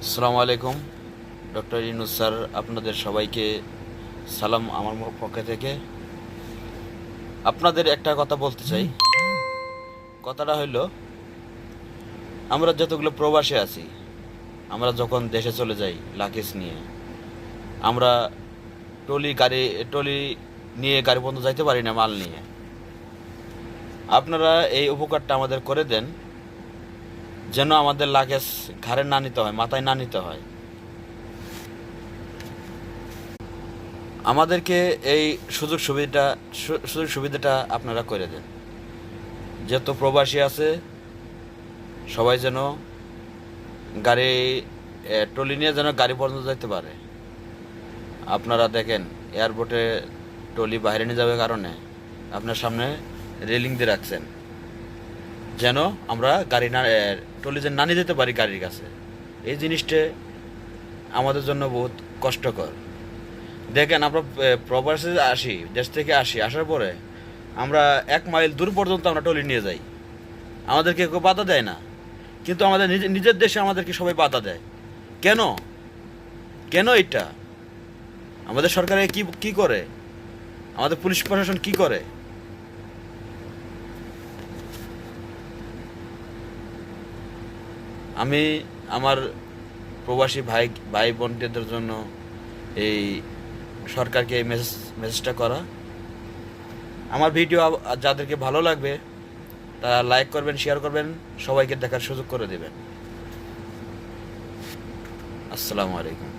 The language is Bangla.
আসসালামু আলাইকুম। ডক্টর ইউনুস স্যার, আপনাদের সবাইকে সালাম আমার পক্ষ থেকে। আপনাদের একটা কথা বলতে চাই। কথাটা হইল, আমরা যতগুলো প্রবাসে আছি, আমরা যখন দেশে চলে যাই লাগেজ নিয়ে, আমরা টলি নিয়ে গাড়ি পর্যন্ত যাইতে পারি না মাল নিয়ে। আপনারা এই উপকারটা আমাদের করে দেন, যেন আমাদের লাগেজ ঘাড়ে না নিতে হয়, মাথায় না নিতে হয়। আমাদেরকে এই সুযোগ সুবিধাটা আপনারা করে দেন। যত প্রবাসী আছে সবাই যেন গাড়ি ট্রলি নিয়ে যেন গাড়ি পর্যন্ত যেতে পারে। আপনারা দেখেন, এয়ারপোর্টে ট্রলি বাইরে নিয়ে যাবে কারণে আপনার সামনে রেলিং দিয়ে রাখছেন, যেন আমরা গাড়ি না ট্রলি যেন না নিয়ে যেতে পারি গাড়ির কাছে। এই জিনিসটা আমাদের জন্য বহুত কষ্টকর। দেখেন, আমরা প্রবাসে আসি, দেশ থেকে আসার পরে আমরা 1 মাইল দূর পর্যন্ত আমরা ট্রলি নিয়ে যাই, আমাদেরকে কেউ বাধা দেয় না। কিন্তু আমাদের নিজের দেশে আমাদেরকে সবাই বাধা দেয়। কেন? কেন এটা? আমাদের সরকারে কি করে? আমাদের পুলিশ প্রশাসন কি করে? আমি আমার প্রবাসী ভাই ভাই বোনদের জন্য এই সরকারকে এই মেসেজটা করা। আমার ভিডিও যাদেরকে ভালো লাগবে তারা লাইক করবেন, শেয়ার করবেন, সবাইকে দেখার সুযোগ করে দেবেন। আসসালামু আলাইকুম।